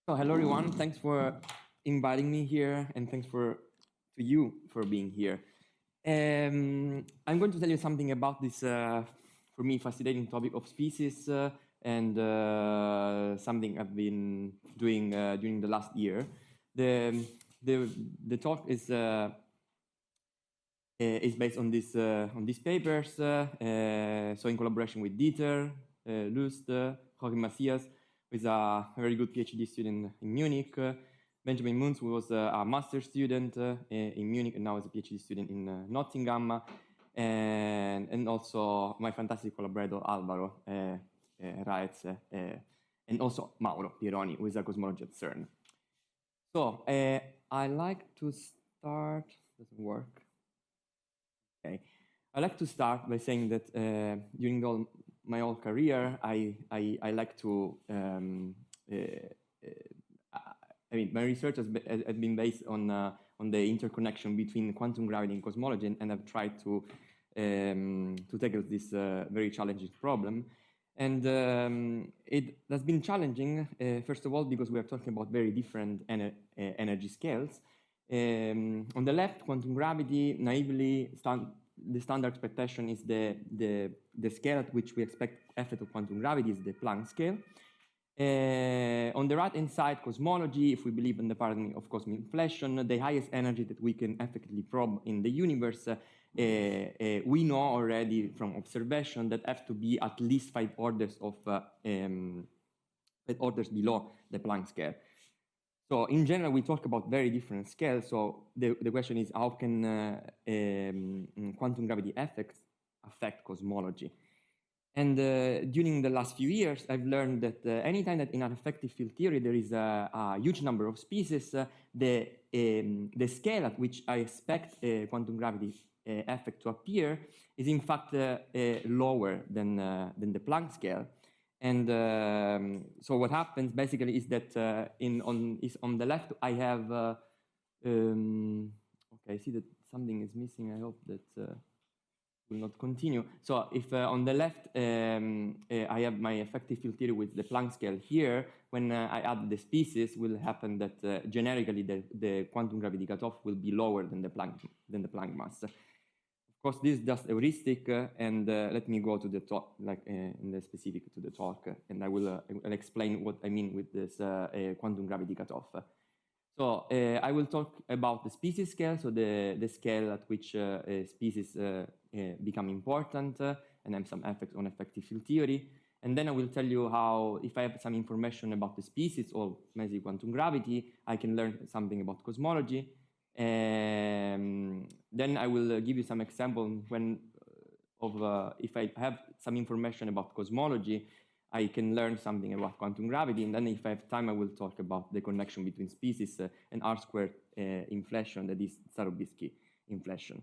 So hello everyone, thanks for inviting me here and thanks to you for being here. I'm going to tell you something about this, for me, fascinating topic of species and something I've been doing during the last year. The talk is based on these papers, so in collaboration with Dieter, Lust, Jorge Macias, who is a very good PhD student in Munich, Benjamin Munz, who was a master's student in Munich and now is a PhD student in Nottingham, and also my fantastic collaborator Alvaro Raez, and also Mauro Pieroni, who is a cosmologist at CERN. So I like to start, doesn't work. Okay. I like to start by saying that during my whole career, I like to, my research has been based on the interconnection between quantum gravity and cosmology, and I've tried to tackle this very challenging problem. And it has been challenging, first of all, because we are talking about very different energy scales. On the left, quantum gravity, naively, the standard expectation is the scale at which we expect effect of quantum gravity is the Planck scale. On the right-hand side, cosmology, if we believe in the paradigm of cosmic inflation, the highest energy that we can effectively probe in the universe, we know already from observation that have to be at least 5 orders of 5 orders below the Planck scale. So in general, we talk about very different scales. So the question is, how can quantum gravity effects affect cosmology? And during the last few years, I've learned that anytime that in an effective field theory there is a huge number of species, the scale at which I expect quantum gravity effect to appear is in fact lower than the Planck scale. And so what happens basically is that on the left I have, okay, I see that something is missing. I hope that will not continue. So if on the left I have my effective field theory with the Planck scale here, when I add the species, will happen that generically the quantum gravity cutoff will be lower than the Planck mass. Of course, this is just heuristic, and let me go to the talk, like in the specific to the talk, and I will explain what I mean with this quantum gravity cutoff. So I will talk about the species scale, so the scale at which species become important, and have some effects on effective field theory. And then I will tell you how, if I have some information about the species or maybe quantum gravity, I can learn something about cosmology. Then I will give you some example if I have some information about cosmology, I can learn something about quantum gravity, and then if I have time, I will talk about the connection between species and R-squared inflation, that is Starobinsky inflation.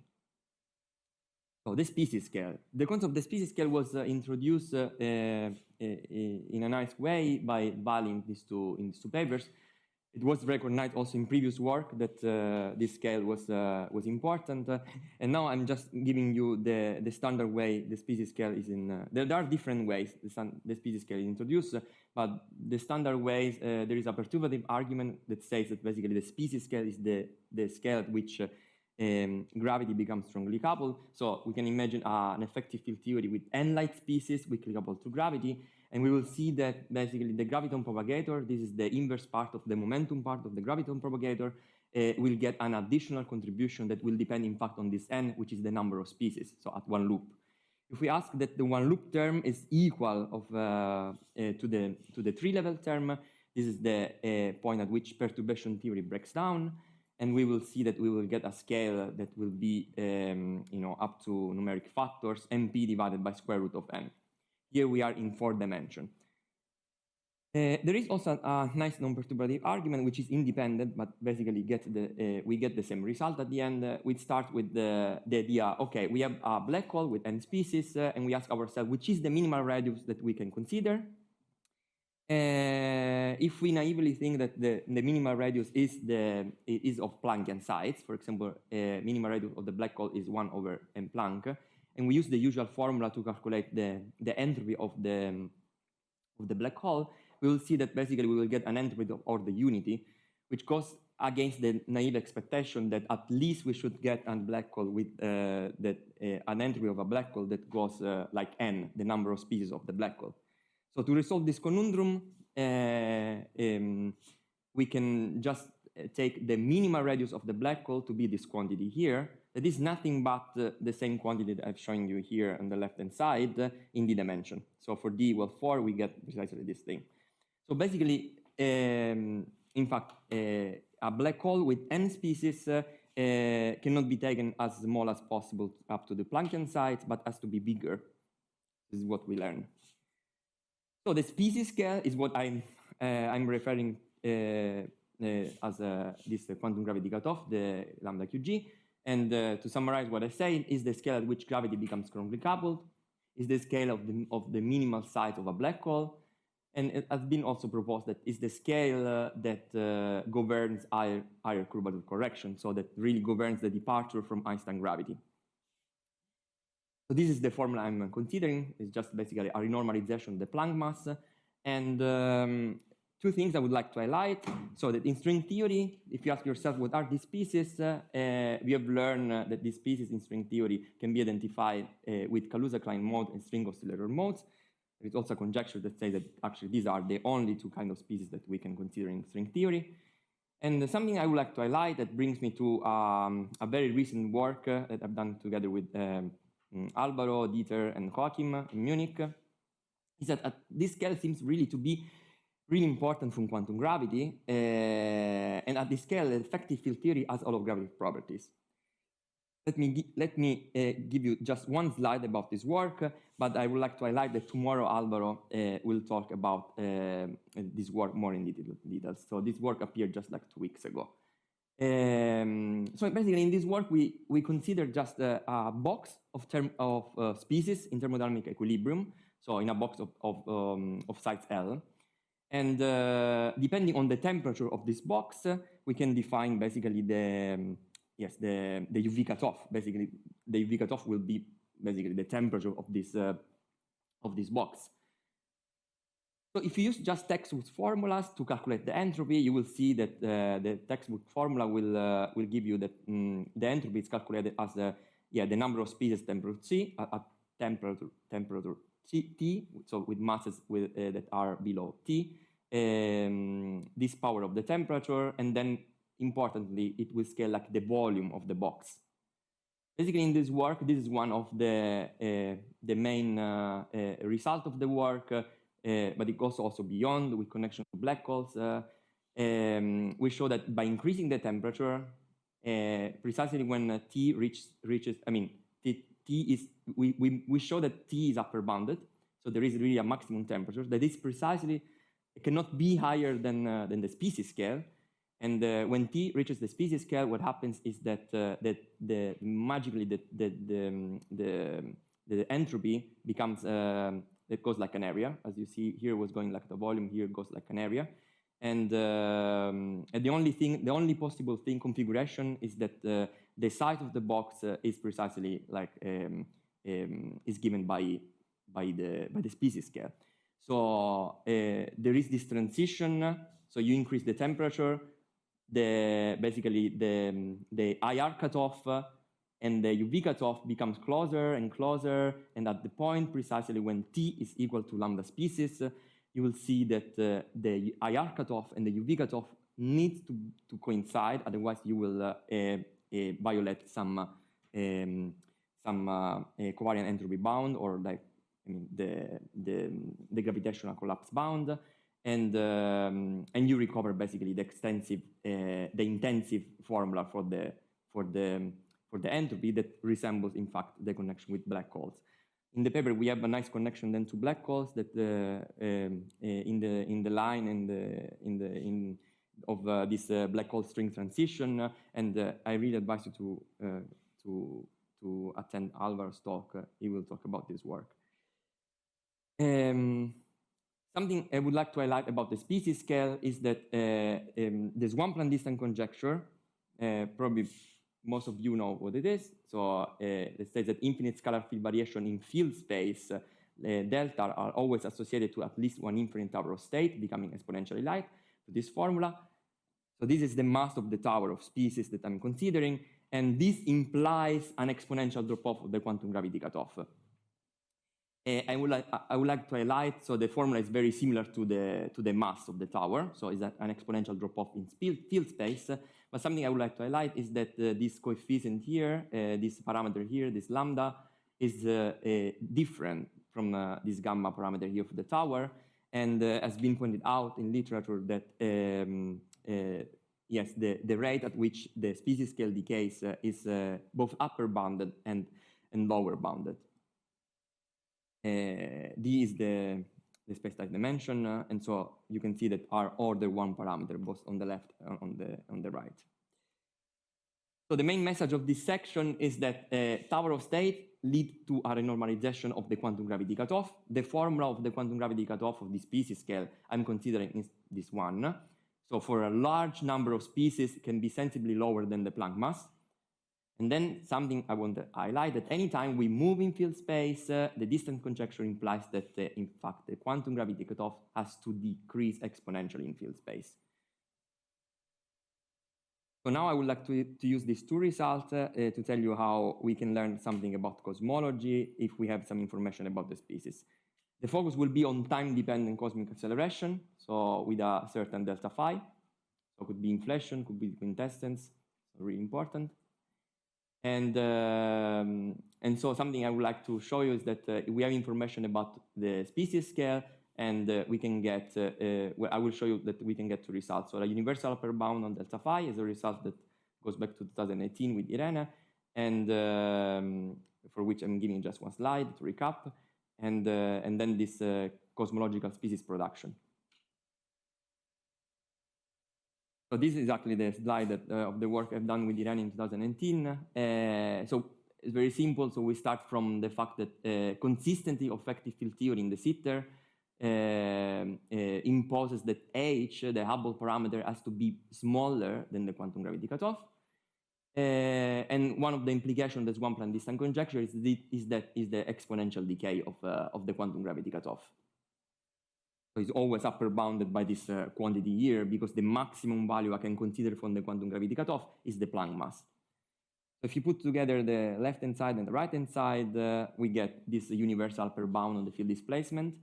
So the species scale. The concept of the species scale was introduced in a nice way by Bali in these two papers. It was recognized also in previous work that this scale was important, and now I'm just giving you the standard way the species scale is in. There are different ways the species scale is introduced, but the standard ways, there is a perturbative argument that says that basically the species scale is the scale at which gravity becomes strongly coupled. So we can imagine an effective field theory with n-light species weakly coupled to gravity. And we will see that basically the graviton propagator, this is the inverse part of the momentum part of the graviton propagator, will get an additional contribution that will depend in fact on this n, which is the number of species, so at one loop. If we ask that the one loop term is equal to the three-level term, this is the point at which perturbation theory breaks down, and we will see that we will get a scale that will be up to numeric factors, mp divided by square root of n. Here we are in 4 dimensions. There is also a nice non-perturbative argument which is independent, but basically we get the same result at the end. We start with the idea, okay, we have a black hole with n species, and we ask ourselves which is the minimal radius that we can consider. If we naively think that the minimal radius is of Planckian size, for example, minimal radius of the black hole is 1 over m Planck, and we use the usual formula to calculate the entropy of the black hole, we will see that basically we will get an entropy of order unity, which goes against the naive expectation that at least we should get a black hole with an entropy of a black hole that goes like n, the number of species of the black hole. So to resolve this conundrum, we can just take the minimal radius of the black hole to be this quantity here. That is nothing but the same quantity that I've shown you here on the left-hand side in the dimension. So for d equal 4, we get precisely this thing. So basically, in fact, a black hole with n species cannot be taken as small as possible up to the Planckian size, but has to be bigger. This is what we learn. So the species scale is what I'm referring as this quantum gravity cutoff, the lambda QG. And to summarize what I say, is the scale at which gravity becomes strongly coupled, is the scale of the minimal size of a black hole, and it has been also proposed that is the scale that governs higher curvature correction, so that really governs the departure from Einstein gravity. So this is the formula I'm considering. It's just basically a renormalization of the Planck mass. And two things I would like to highlight. So that in string theory, if you ask yourself what are these species, we have learned that these species in string theory can be identified with Kaluza-Klein mode and string oscillator modes. There is also a conjecture that says that actually these are the only two kind of species that we can consider in string theory. And something I would like to highlight that brings me to a very recent work that I've done together with Alvaro, Dieter, and Joachim in Munich, is that this scale seems really to be really important from quantum gravity, and at this scale, the effective field theory has all of gravity properties. Let me give you just one slide about this work, but I would like to highlight that tomorrow Alvaro will talk about this work more in details. So this work appeared just like 2 weeks ago. So basically, in this work, we consider just a box of species in thermodynamic equilibrium. So in a box of size L. And depending on the temperature of this box, we can define basically the UV cutoff. Basically, the UV cutoff will be basically the temperature of this box. So if you use just textbook formulas to calculate the entropy, you will see that the textbook formula will give you that the entropy is calculated as the number of species temperature C at temperature T, so with masses that are below T, this power of the temperature, and then importantly, it will scale like the volume of the box. Basically, in this work, this is one of the main result of the work, but it goes also beyond with connection to black holes. We show that by increasing the temperature, precisely when T reaches, I mean, we show that T is upper bounded, so there is really a maximum temperature that is precisely, it cannot be higher than the species scale. And when T reaches the species scale, what happens is that magically the entropy becomes, it goes like an area. As you see here, was going like the volume, here goes like an area. And the only possible thing configuration is that the size of the box is precisely like is given by the species scale. So there is this transition. So you increase the temperature, basically the IR cutoff and the UV cutoff becomes closer and closer. And at the point precisely when T is equal to lambda species, you will see that the IR cutoff and the UV cutoff needs to coincide. Otherwise, you will violate some covariant entropy bound, or like the gravitational collapse bound, and you recover basically the intensive formula for the entropy that resembles, in fact, the connection with black holes. In the paper, we have a nice connection then to black holes that in the line of this black hole string transition, and I really advise you to attend Alvaro's talk. He will talk about this work. Something I would like to highlight about the species scale is that the Swampland distance conjecture, probably most of you know what it is. So it says that infinite scalar field variation in field space delta are always associated to at least one infinite tower of state, becoming exponentially light to this formula. So this is the mass of the tower of species that I'm considering, and this implies an exponential drop-off of the quantum gravity cutoff. I would like to highlight, so the formula is very similar to the mass of the tower, so it's an exponential drop-off in field space, but something I would like to highlight is that this coefficient here, this parameter here, this lambda, is different from this gamma parameter here for the tower, and has been pointed out in literature that yes, the rate at which the species scale decays is both upper bounded and lower bounded. D is the space-time dimension, and so you can see that are order one parameter, both on the left and on the right. So the main message of this section is that tower of state lead to a renormalization of the quantum gravity cutoff. The formula of the quantum gravity cutoff of the species scale I'm considering is this one. So for a large number of species, it can be sensibly lower than the Planck mass. And then something I want to highlight, that anytime we move in field space, the distance conjecture implies that, in fact, the quantum gravity cutoff has to decrease exponentially in field space. So now I would like to use these two results to tell you how we can learn something about cosmology if we have some information about the species. The focus will be on time-dependent cosmic acceleration, so with a certain delta phi. So it could be inflation, could be quintessence, really important. And so something I would like to show you is that we have information about the species scale, and we can get, well, I will show you that we can get two results. So a universal upper bound on delta phi is a result that goes back to 2018 with Irene, and for which I'm giving just one slide to recap, and then this cosmological species production. So this is exactly the slide that, of the work I've done with Irene in 2018. So it's very simple. So we start from the fact that consistency of effective field theory in the sitter imposes that H, the Hubble parameter, has to be smaller than the quantum gravity cutoff. And one of the implications of the Swampland distance conjecture is the exponential decay of the quantum gravity cutoff. So it's always upper bounded by this quantity here, because the maximum value I can consider from the quantum gravity cutoff is the Planck mass. So if you put together the left-hand side and the right-hand side, we get this universal upper bound on the field displacement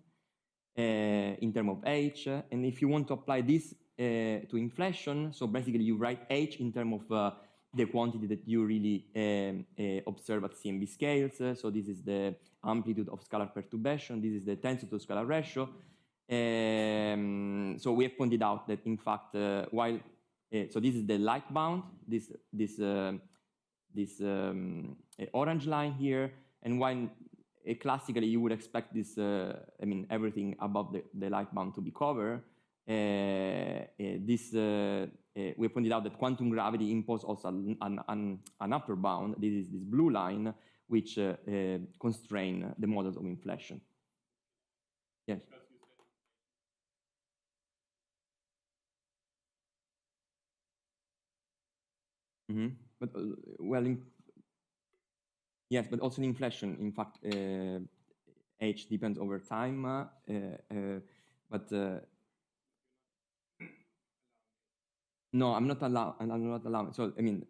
in terms of H. And if you want to apply this to inflation, so basically you write H in terms of the quantity that you really observe at CMB scales. So this is the amplitude of scalar perturbation. This is the tensor to scalar ratio. So we have pointed out that, in fact, while so this is the light bound, this orange line here, and while classically you would expect this, I mean, everything above the light bound to be covered, we pointed out that quantum gravity imposes also an upper bound. This is this blue line, which constrain the models of inflation. Yes. Mm-hmm. But well, yes, but also in inflation. In fact, H depends over time, but no, I'm not allowing. So I mean,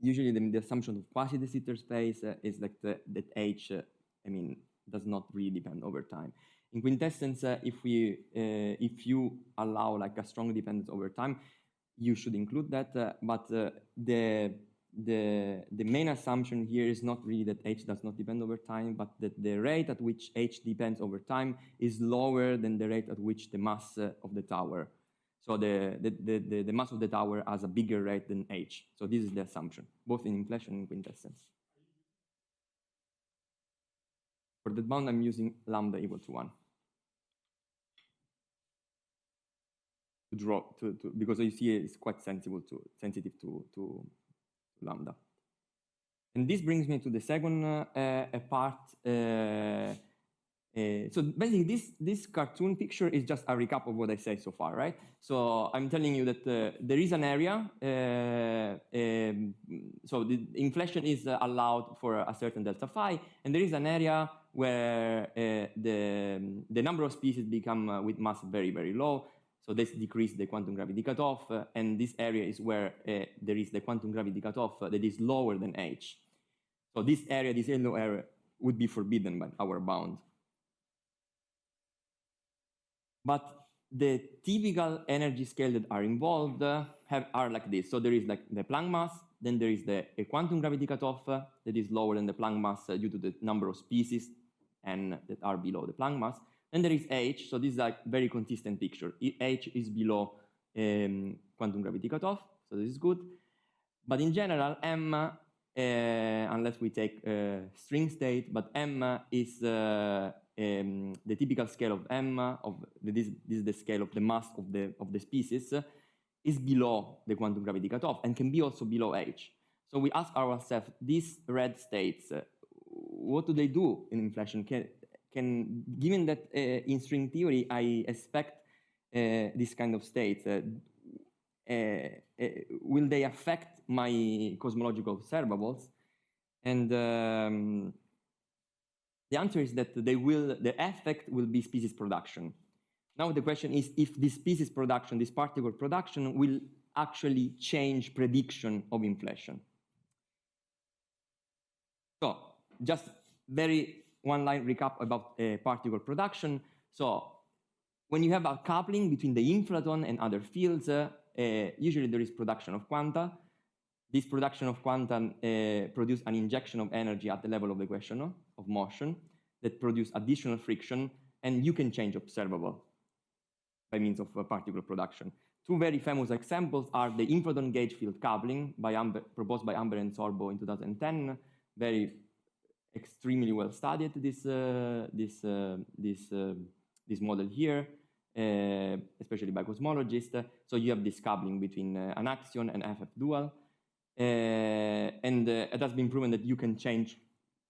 usually the assumption of quasi-de Sitter space is like that H, I mean, does not really depend over time. In quintessence, if you allow like a strong dependence over time, you should include that, but the main assumption here is not really that H does not depend over time, but that the rate at which H depends over time is lower than the rate at which the mass of the tower. So the mass of the tower has a bigger rate than H. So this is the assumption, both in inflation and quintessence. For the bound, I'm using lambda equal to 1. To draw, because you see it's quite sensitive to lambda. And this brings me to the second part, So basically, this cartoon picture is just a recap of what I said so far, right? So I'm telling you that there is an area. So the inflation is allowed for a certain delta phi, and there is an area where the number of species become with mass very, very low. So this decreases the quantum gravity cutoff, and this area is where there is the quantum gravity cutoff that is lower than h. So this area, this yellow area, would be forbidden by our bound. But the typical energy scale that are involved are like this. So there is like the Planck mass, then there is the quantum gravity cutoff that is lower than the Planck mass due to the number of species and that are below the Planck mass. Then there is h, so this is a very consistent picture. H is below quantum gravity cutoff, so this is good. But in general, m, unless we take string state, but m is the typical scale of m, this is the scale of the mass of the species, is below the quantum gravity cutoff and can be also below h. So we ask ourselves, these red states, what do they do in inflation? Given that in string theory I expect this kind of states, will they affect my cosmological observables? And the answer is that the effect will be species production. Now the question is if this species production, this particle production, will actually change prediction of inflation. So just very one-line recap about particle production. So when you have a coupling between the inflaton and other fields, usually there is production of quanta. This production of quantum produce an injection of energy at the level of the equation of motion that produce additional friction, and you can change observable by means of particle production. Two very famous examples are the inflaton gauge field coupling proposed by Amber and Sorbo in 2010. Very extremely well studied this model here, especially by cosmologists. So you have this coupling between an axion and FF dual. And it has been proven that you can change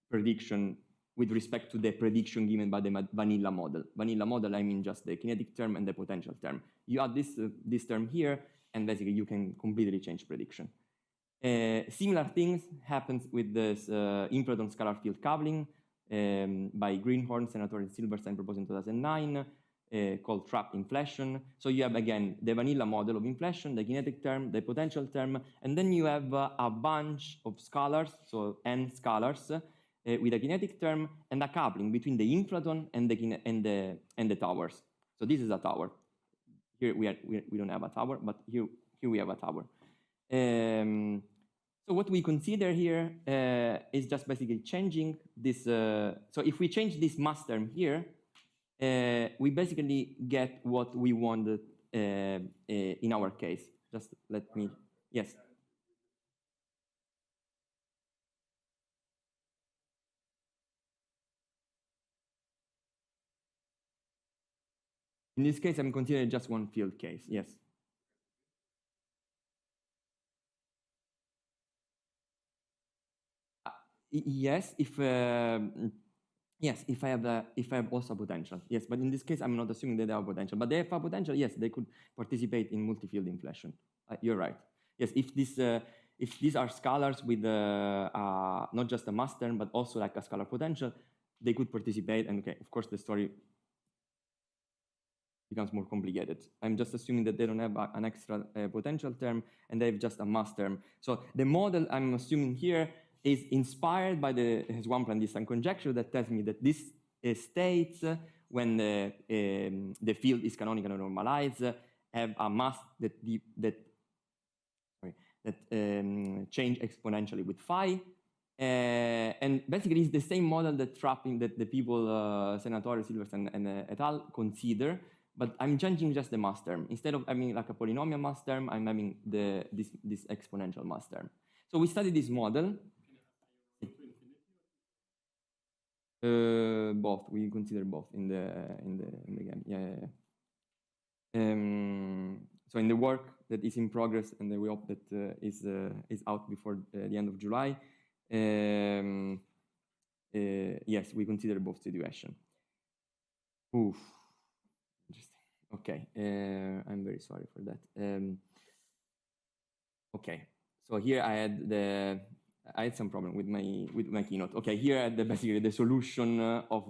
prediction with respect to the prediction given by the vanilla model. Vanilla model, I mean just the kinetic term and the potential term. You add this term here, and basically you can completely change prediction. Similar things happens with this inflaton scalar field coupling by Greenhorn, Senator, and Silverstein proposed in 2009. Called trap inflation. So you have again the vanilla model of inflation, the kinetic term, the potential term, and then you have a bunch of scalars, so n scalars, with a kinetic term and a coupling between the inflaton and the towers. So this is a tower. Here we don't have a tower, but here we have a tower. So what we consider here is just basically changing this. So if we change this mass term here, we basically get what we wanted in our case. Just let me, yes. In this case, I'm considering just one field case, yes. Yes, if I have also potential, yes. But in this case, I'm not assuming that they have potential. But they have a potential, yes. They could participate in multi-field inflation. You're right. Yes, if these are scalars with not just a mass term, but also like a scalar potential, they could participate. And okay, of course, the story becomes more complicated. I'm just assuming that they don't have an extra potential term, and they have just a mass term. So the model I'm assuming here is inspired by the Swampland distance conjecture that tells me that this states when the field is canonically normalized have a mass that change exponentially with phi, and basically it's the same model that the people Senatore, Silverstein, and et al. Consider, but I'm changing just the mass term. Instead of having like a polynomial mass term, I'm having this exponential mass term. So we studied this model. Both. We consider both in the game. Yeah. So in the work that is in progress, and we hope that is out before the end of July. Yes, we consider both situations. Oof. Interesting. Okay, I'm very sorry for that. Okay, so here I had some problem with my keynote. Okay, here I had basically the solution of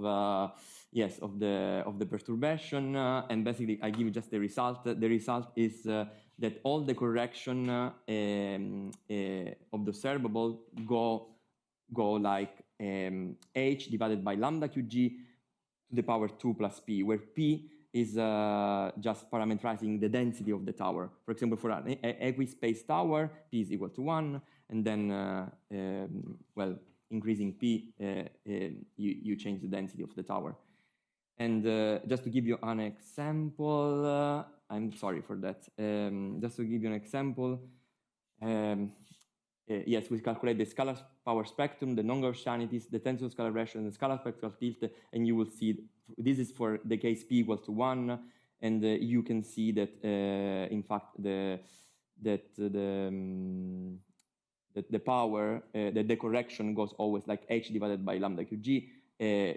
the perturbation, and basically I give you just the result. The result is that all the correction of the observable go like h divided by lambda qg to the power 2 plus p, where p is just parameterizing the density of the tower. For example, for an equi-space tower, p is equal to 1, and then, well, increasing p, you change the density of the tower. And just to give you an example, I'm sorry for that. Just to give you an example, yes, we calculate the scalar power spectrum, the non-Gaussianities, the tensor scalar ratio, and the scalar spectral tilt, and you will see this is for the case p equal to 1, and you can see that in fact the power, the correction goes always like h divided by lambda qg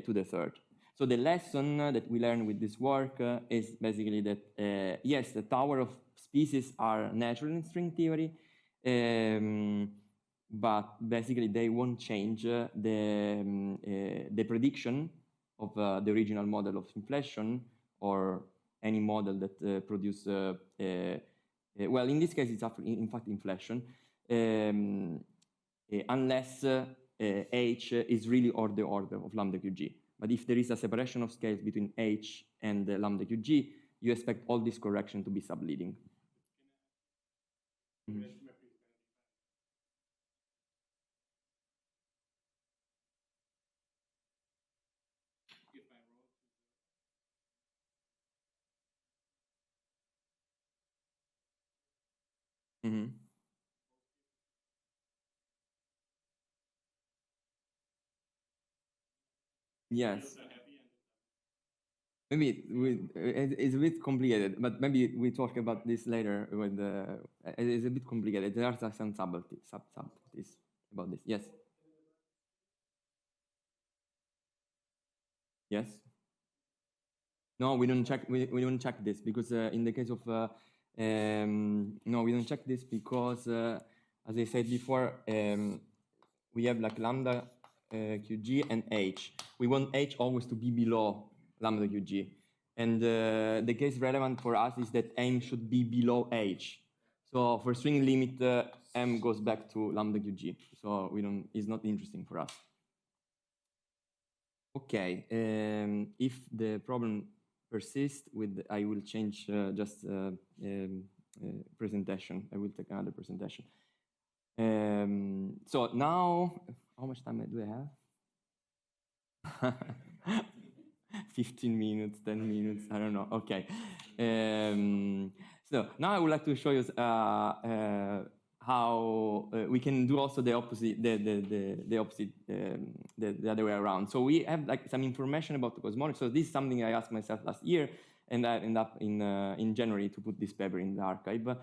to the third. So the lesson that we learn with this work is basically that yes, the tower of species are natural in string theory, but basically they won't change the prediction of the original model of inflation or any model that produce, well, in this case it's in fact inflation, unless h is really the order of lambda qg. But if there is a separation of scales between h and lambda qg, you expect all this correction to be subleading. Mm-hmm. Mm-hmm. Yes. Maybe it's a bit complicated, but maybe we talk about this later. With it's a bit complicated. There are some subtleties about this. Yes. Yes. No, we don't check. We don't check this because in the case of no, we don't check this because as I said before, we have like lambda qg and h. We want h always to be below lambda qg, and the case relevant for us is that m should be below h. So for string limit, m goes back to lambda qg. So we don't. It's not interesting for us. Okay. If the problem persists, I will change just presentation. I will take another presentation. So now, how much time do I have? 15 minutes, 10 minutes, I don't know. Okay. So now I would like to show you how we can do also the opposite, the opposite, the other way around. So we have like some information about the cosmology. So this is something I asked myself last year, and I ended up in January to put this paper in the archive.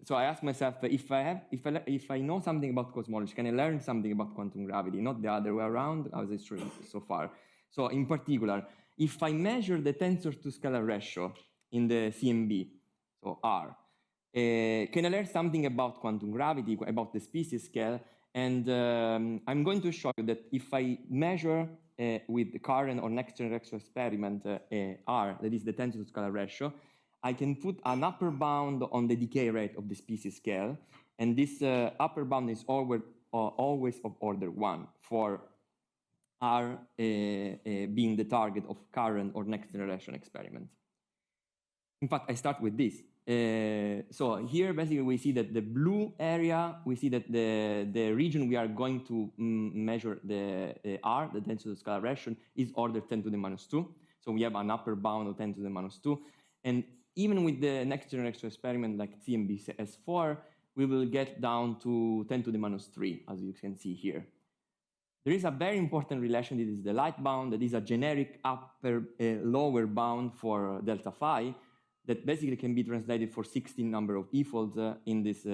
So I asked myself, if I know something about cosmology, can I learn something about quantum gravity? Not the other way around, as it's true so far. So in particular, if I measure the tensor to scalar ratio in the CMB, so R, can I learn something about quantum gravity, about the species scale? And I'm going to show you that if I measure with the current or next generation experiment R, that is the tensor to scalar ratio, I can put an upper bound on the decay rate of the species scale, and this upper bound is always of order 1 for R being the target of current or next generation experiment. In fact, I start with this. So here, basically, we see that the blue area, we see that the region we are going to measure the R, the tensor to scalar ratio, is order 10 to the minus 2. So we have an upper bound of 10 to the minus 2. And even with the next generation experiment like CMB-S4, we will get down to 10 to the minus 3, as you can see here. There is a very important relation. This is the light bound. That is a generic lower bound for delta phi that basically can be translated for 16 number of e-folds in this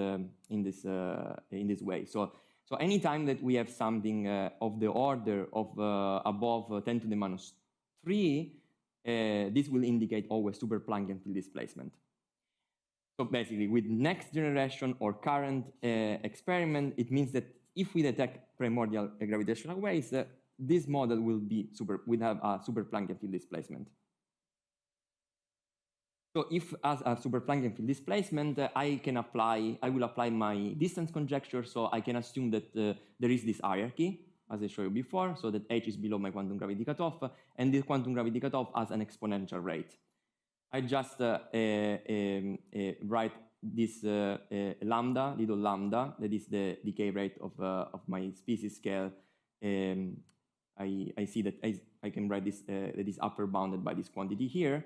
way. So anytime that we have something of the order of above 10 to the minus 3, this will indicate always super Planckian field displacement. So basically, with next generation or current experiment, it means that if we detect primordial gravitational waves, this model will have a super Planckian field displacement. So if as a super Planckian field displacement, I will apply my distance conjecture, so I can assume that there is this hierarchy, as I showed you before, so that H is below my quantum gravity cutoff, and this quantum gravity cutoff has an exponential rate. I just write this lambda, little lambda, that is the decay rate of my species scale. I see that I can write this, that is upper bounded by this quantity here.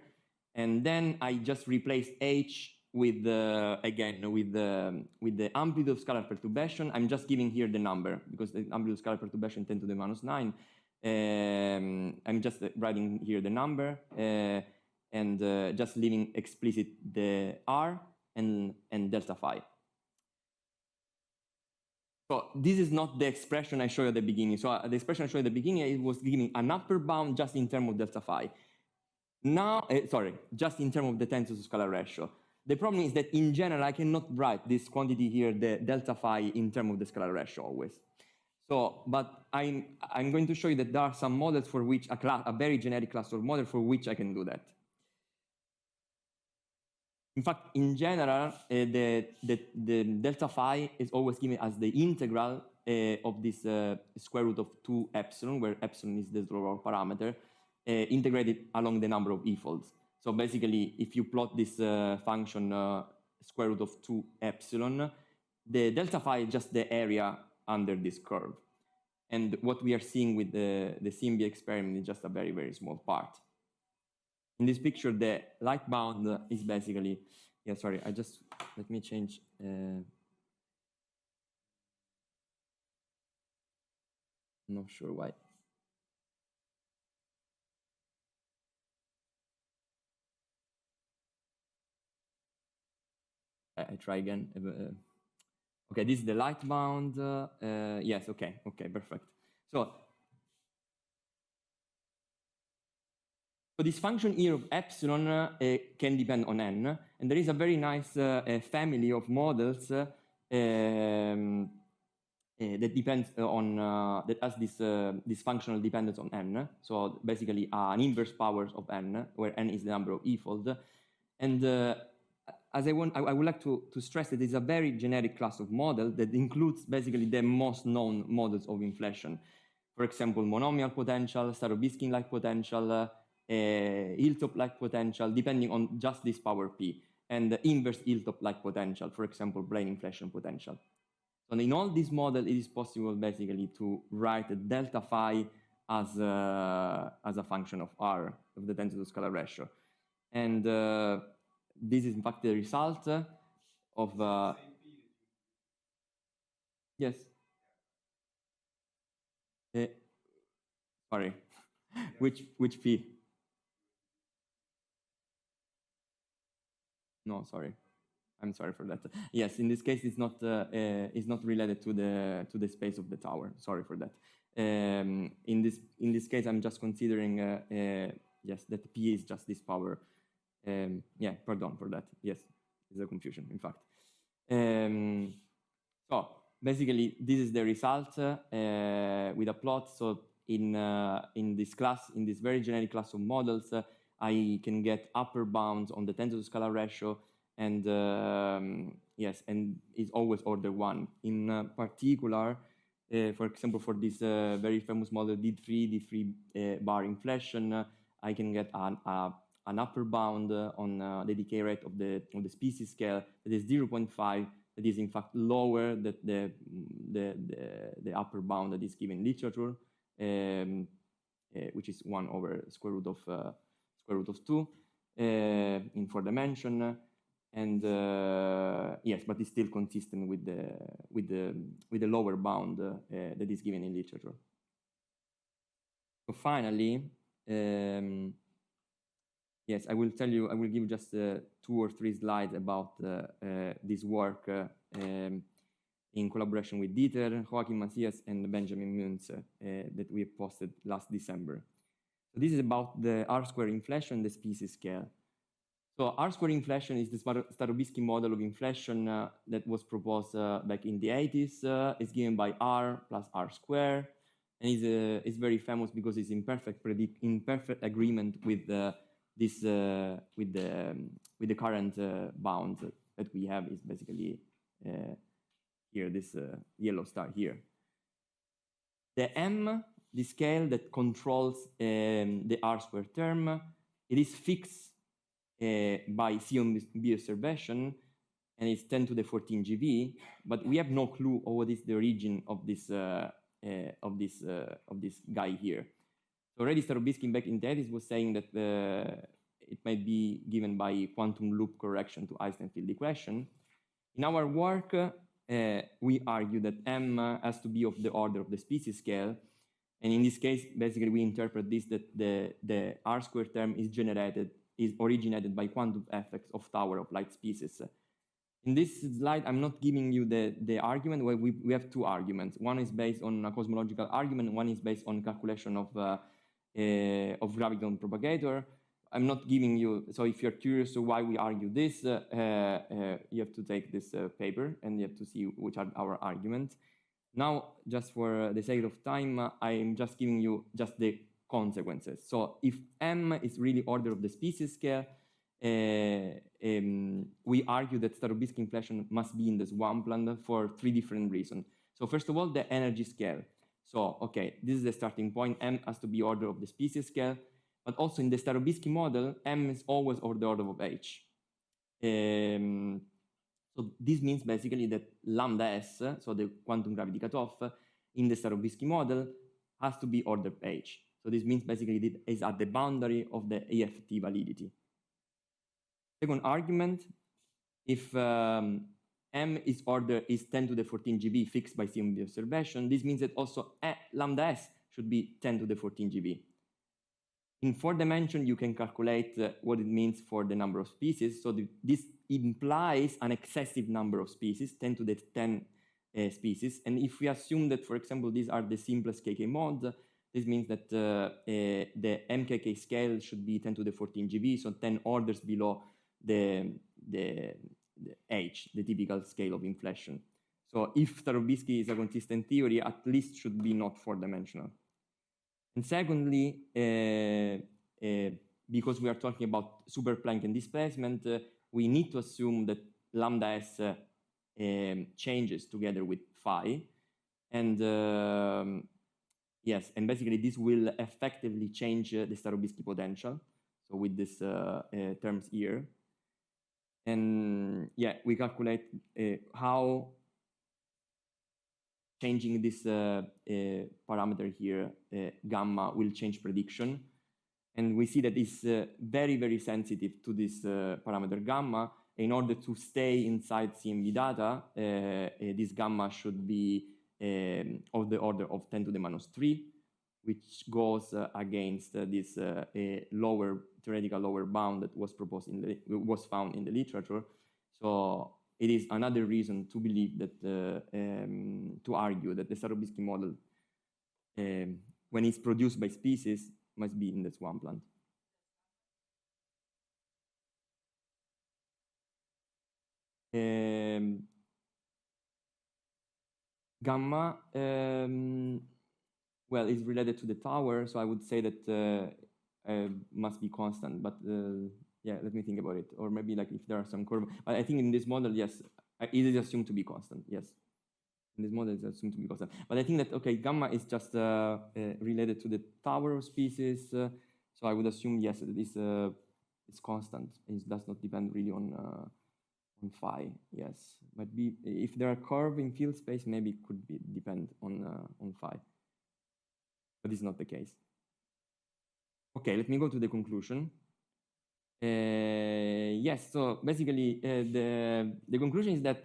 And then I just replace H with again with the amplitude of scalar perturbation. I'm just giving here the number because the amplitude of scalar perturbation 10 to the minus 9. I'm just writing here the number and just leaving explicit the R and delta phi. So this is not the expression I showed you at the beginning. So the expression I showed you at the beginning, it was giving an upper bound just in terms of delta phi. Now, just in terms of the tensor to scalar ratio. The problem is that in general, I cannot write this quantity here, the delta phi, in terms of the scalar ratio always. So, but I'm going to show you that there are some models for which, a very generic class of model for which I can do that. In fact, in general, the delta phi is always given as the integral of this square root of 2 epsilon, where epsilon is the Slorov parameter, integrated along the number of e-folds. So basically, if you plot this function square root of 2 epsilon, the delta phi is just the area under this curve. And what we are seeing with the CMB experiment is just a very, very small part. In this picture, the light bound is basically, let me change. Not sure why. I try again. Okay, this is the light bound. Yes, okay, perfect. So this function here of epsilon can depend on n, and there is a very nice family of models that depends on that has this functional dependence on n. So basically, an inverse powers of n, where n is the number of e-folds, and as I would like to stress that it's a very generic class of model that includes basically the most known models of inflation. For example, monomial potential, Starobinsky-like potential, Hilltop-like potential, depending on just this power p, and the inverse Hilltop-like potential, for example, plane inflation potential. So in all these models, it is possible basically to write a delta phi as a function of R, of the tensor to scalar ratio. And this is in fact the result of yes. Sorry, which p? No, sorry. I'm sorry for that. Yes, in this case, it's not related to the space of the tower. Sorry for that. In this case, I'm just considering yes, that p is just this power. Yeah, pardon for that. Yes, it's a confusion, in fact. So basically, this is the result with a plot. So in this class, in this very generic class of models, I can get upper bounds on the tensor to scalar ratio, and yes, and it's always order 1. In particular, for example, for this very famous model D3 bar inflation, I can get an upper bound on the decay rate of the species scale that is 0.5. That is in fact lower than the upper bound that is given in literature, which is 1 over square root of 2 in 4 dimension, and yes, but it's still consistent with the lower bound that is given in literature. So finally, yes, I will give just 2 or 3 slides about this work in collaboration with Dieter, Joachim Macias, and Benjamin Münz that we posted last December. So this is about the R-square inflation, the species scale. So R-square inflation is the Starobinsky model of inflation that was proposed back in the 80s. It's given by R plus R square, and is very famous because it's in perfect agreement with the current bound that we have. Is basically here, this yellow star here. The M, the scale that controls the R square term, it is fixed by CMB observation, and it's 10 to the 14 GeV, but we have no clue of what is the origin of this guy here. So already Starobinsky back in the 80s was saying that it might be given by quantum loop correction to Einstein field equation. In our work, we argue that M has to be of the order of the species scale, and in this case, basically we interpret this that the R square term is originated by quantum effects of tower of light species. In this slide, I'm not giving you the argument. Where we have two arguments. One is based on a cosmological argument. One is based on calculation of gravitational propagator. I'm not giving you, so if you're curious why we argue this, you have to take this paper and you have to see which are our arguments. Now, just for the sake of time, I'm just giving you just the consequences. So if M is really order of the species scale, we argue that Starobinsky inflation must be in the Swampland for three different reasons. So first of all, the energy scale. So, okay, this is the starting point. M has to be order of the species scale, but also in the Starobinsky model, M is always of the order of H. So this means basically that lambda S, so the quantum gravity cutoff, in the Starobinsky model has to be order H. So this means basically it is at the boundary of the AFT validity. Second argument, if M is 10 to the 14 GeV fixed by CMB observation, this means that also lambda S should be 10 to the 14 GeV. In 4 dimension, you can calculate what it means for the number of species. So this implies an excessive number of species, 10 to the 10 species. And if we assume that, for example, these are the simplest KK modes, this means that the MKK scale should be 10 to the 14 GeV, so 10 orders below the H, the typical scale of inflation. So if Starobinsky is a consistent theory, at least should be not 4-dimensional. And secondly, because we are talking about super Planckian displacement, we need to assume that lambda S changes together with phi. And yes, and basically this will effectively change the Starobinsky potential. So with these terms here. And yeah, we calculate how changing this parameter here, gamma, will change prediction. And we see that it's very, very sensitive to this parameter gamma. In order to stay inside CMB data, this gamma should be of the order of 10 to the minus 3, which goes against this theoretical lower bound that was was found in the literature. So it is another reason to believe that, to argue that the Starobinsky model, when it's produced by species, must be in the Swampland. Gamma, well, is related to the tower, so I would say that must be constant, but yeah, let me think about it. Or maybe like if there are some curve, but I think in this model, yes, it is assumed to be constant, yes. In this model, it's assumed to be constant. But I think that, okay, gamma is just related to the tower of species, so I would assume, yes, it is it's constant. It does not depend really on phi, yes. Might be, if there are curves in field space, maybe it could depend on phi. But it's not the case. Okay, let me go to the conclusion. Yes, so basically the conclusion is that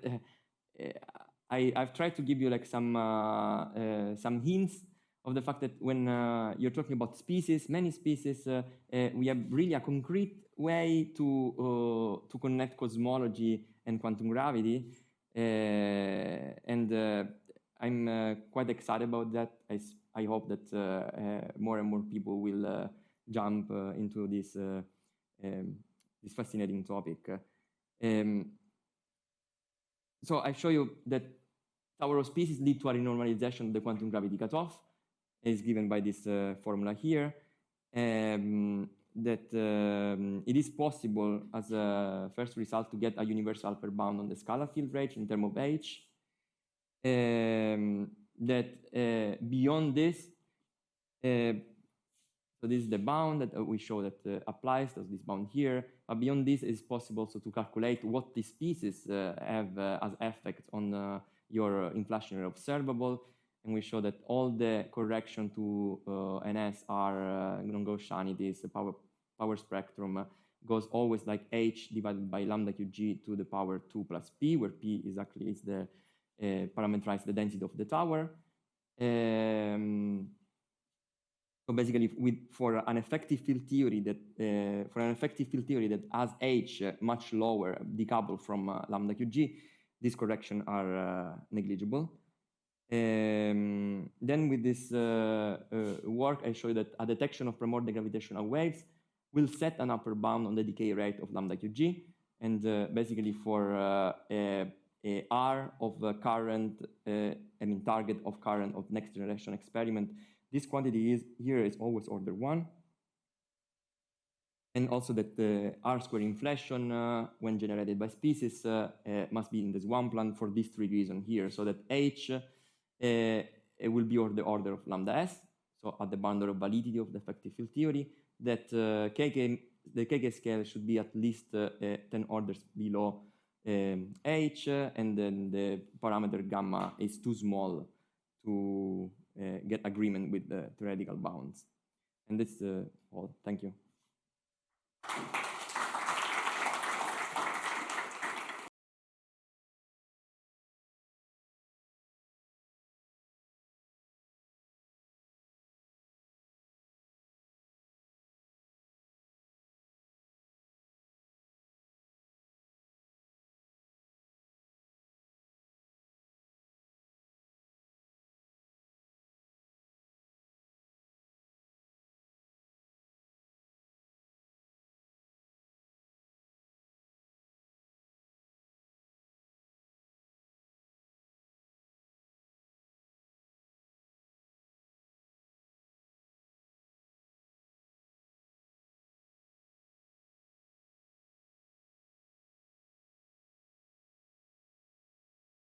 I've tried to give you like some hints of the fact that when you're talking about species, many species, we have really a concrete way to connect cosmology and quantum gravity, and I'm quite excited about that. I hope that more and more people will jump into this this fascinating topic. So I show you that Tauro species lead to a renormalization of the quantum gravity cutoff, as given by this formula here. That it is possible as a first result to get a universal upper bound on the scalar field range in terms of H. That beyond this, so this is the bound that we show that applies to this bound here. But beyond this, it's possible also to calculate what these species have as effect on your inflationary observable. And we show that all the correction to NS are non-Gaussianities. The power spectrum goes always like H divided by lambda QG to the power 2 plus P, where P is actually the parameterized the density of the tower. So basically, for an effective field theory that has H much lower, decoupled from lambda QG, these corrections are negligible. Then with this work, I show you that a detection of primordial gravitational waves will set an upper bound on the decay rate of lambda QG. And basically for R of current, target of current of next generation experiment, this quantity here is always order 1. And also that the R square inflation when generated by species must be in the Swampland for these 3 reasons here. So that H it will be the order of lambda S, so at the boundary of validity of the effective field theory, that the KK scale should be at least 10 orders below H, and then the parameter gamma is too small to get agreement with the theoretical bounds. And that's all. Thank you.